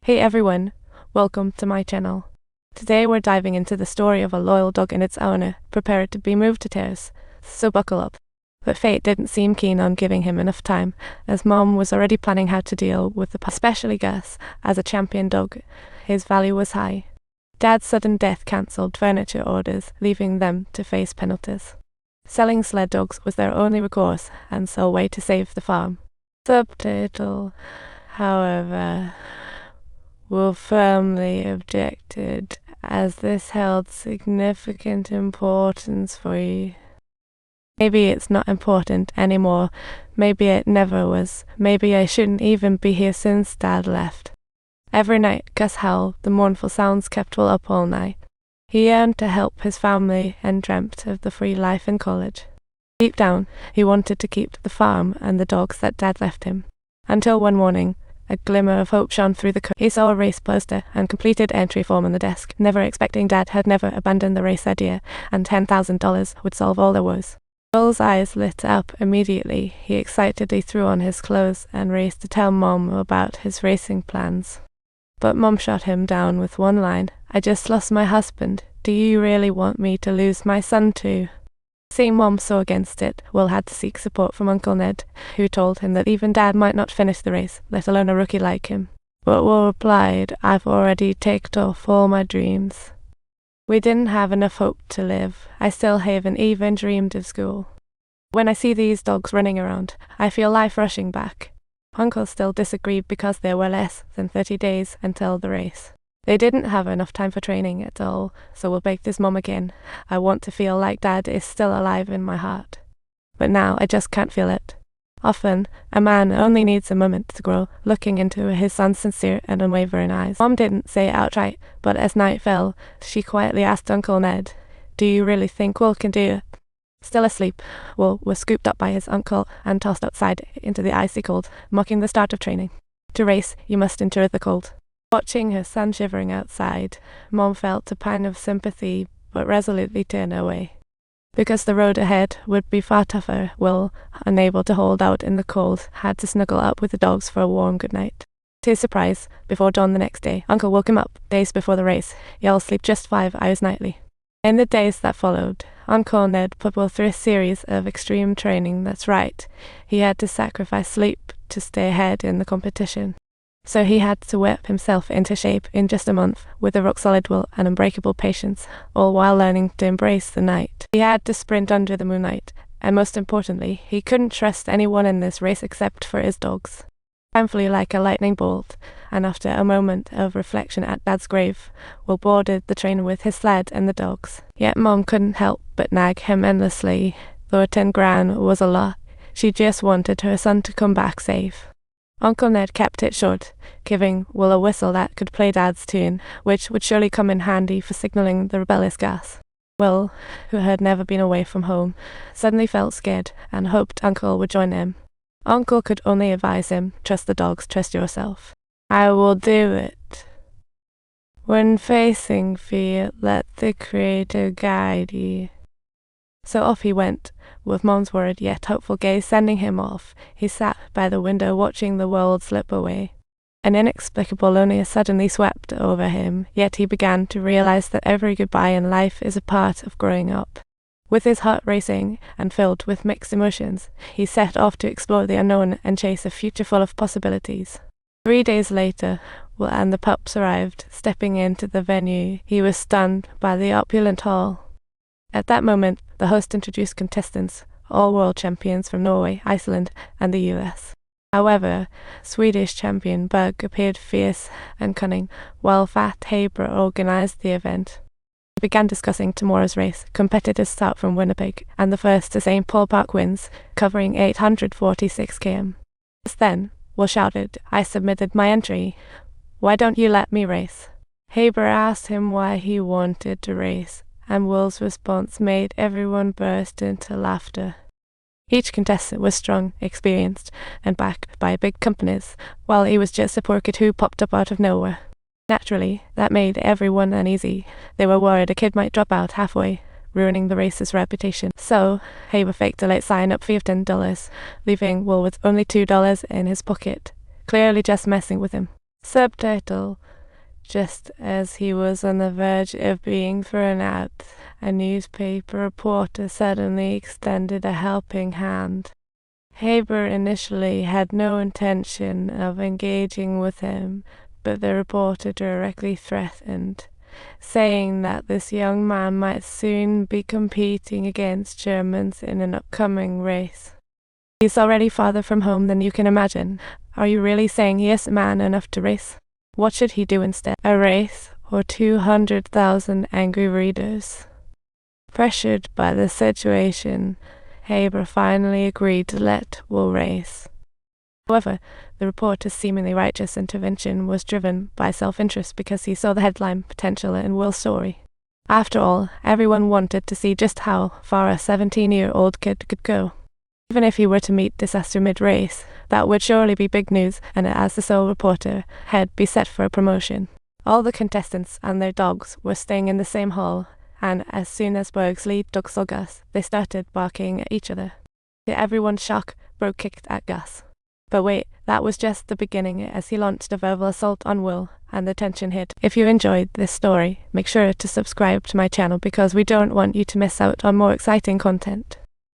Hey everyone, welcome to my channel. Today we're diving into the story of a loyal dog and its owner, prepared to be moved to tears, so buckle up. But fate didn't seem keen on giving him enough time, as Mom was already planning how to deal with the especially Gus, as a champion dog. His value was high. Dad's sudden death cancelled furniture orders, leaving them to face penalties. Selling sled dogs was their only recourse and sole way to save the farm. Subtitle, however, Will firmly objected, as this held significant importance for you. Maybe it's not important anymore, maybe it never was, maybe I shouldn't even be here since Dad left. Every night Gus howled, the mournful sounds kept Will up all night. He yearned to help his family and dreamt of the free life in college. Deep down, he wanted to keep the farm and the dogs that Dad left him. Until one morning, a glimmer of hope shone through the curtain. He saw a race poster and completed entry form on the desk, never expecting Dad had never abandoned the race idea, and $10,000 would solve all their woes. Will's eyes lit up immediately. He excitedly threw on his clothes and raced to tell Mom about his racing plans. But Mom shot him down with one line, "I just lost my husband. Do you really want me to lose my son too?" Seeing Mom so against it, Will had to seek support from Uncle Ned, who told him that even Dad might not finish the race, let alone a rookie like him. But Will replied, "I've already ticked off all my dreams. We didn't have enough hope to live. I still haven't even dreamed of school. When I see these dogs running around, I feel life rushing back." Uncle still disagreed because there were less than 30 days until the race. They didn't have enough time for training at all, so Will begged his mom again. "I want to feel like Dad is still alive in my heart. But now I just can't feel it." Often, a man only needs a moment to grow, looking into his son's sincere and unwavering eyes. Mom didn't say it outright, but as night fell, she quietly asked Uncle Ned, "Do you really think Will can do it?" Still asleep, Will was scooped up by his uncle and tossed outside into the icy cold, mocking the start of training. To race, you must endure the cold. Watching her son shivering outside, Mom felt a pang of sympathy, but resolutely turned away. Because the road ahead would be far tougher, Will, unable to hold out in the cold, had to snuggle up with the dogs for a warm good night. To his surprise, before dawn the next day, Uncle woke him up, days before the race. He'll sleep just 5 hours nightly. In the days that followed, Uncle Ned put Will through a series of extreme training. That's right, he had to sacrifice sleep to stay ahead in the competition. So he had to whip himself into shape in just a month, with a rock-solid will and unbreakable patience, all while learning to embrace the night. He had to sprint under the moonlight, and most importantly, he couldn't trust anyone in this race except for his dogs. Thankfully, like a lightning bolt, and after a moment of reflection at Dad's grave, Will boarded the train with his sled and the dogs. Yet Mom couldn't help but nag him endlessly. Though $10,000 was a lot, she just wanted her son to come back safe. Uncle Ned kept it short, giving Will a whistle that could play Dad's tune, which would surely come in handy for signaling the rebellious Gus. Will, who had never been away from home, suddenly felt scared and hoped Uncle would join him. Uncle could only advise him, "Trust the dogs, trust yourself." "I will do it. When facing fear, let the Creator guide you." So off he went, with Mom's worried yet hopeful gaze sending him off. He sat by the window watching the world slip away. An inexplicable loneliness suddenly swept over him, yet he began to realize that every goodbye in life is a part of growing up. With his heart racing and filled with mixed emotions, he set off to explore the unknown and chase a future full of possibilities. 3 days later, Will and the pups arrived. Stepping into the venue, he was stunned by the opulent hall. At that moment, the host introduced contestants, all world champions from Norway, Iceland, and the US. However, Swedish champion Bug appeared fierce and cunning, while Fat Haber organized the event. They began discussing tomorrow's race. Competitors start from Winnipeg, and the first to St. Paul Park wins, covering 846 km. Just then, Will shouted, "I submitted my entry. Why don't you let me race?" Haber asked him why he wanted to race, and Will's response made everyone burst into laughter. Each contestant was strong, experienced, and backed by big companies, while he was just a poor kid who popped up out of nowhere. Naturally, that made everyone uneasy. They were worried a kid might drop out halfway, ruining the race's reputation. So, Haber faked a late sign-up fee of $10, leaving Will with only $2 in his pocket, clearly just messing with him. Subtitle: just as he was on the verge of being thrown out, a newspaper reporter suddenly extended a helping hand. Haber initially had no intention of engaging with him, but the reporter directly threatened, saying that this young man might soon be competing against Germans in an upcoming race. He's already farther from home than you can imagine. Are you really saying he isn't man enough to race? What should he do instead? A race, or 200,000 angry readers? Pressured by the situation, Haber finally agreed to let Wool race. However, the reporter's seemingly righteous intervention was driven by self-interest because he saw the headline potential in Wool's story. After all, everyone wanted to see just how far a 17-year-old kid could go. Even if he were to meet disaster mid-race, that would surely be big news, and as the sole reporter, he'd be set for a promotion. All the contestants and their dogs were staying in the same hall, and as soon as Berg's lead dog saw Gus, they started barking at each other. To everyone's shock, Berg kicked at Gus. But wait, that was just the beginning as he launched a verbal assault on Will, and the tension hit. If you enjoyed this story, make sure to subscribe to my channel because we don't want you to miss out on more exciting content.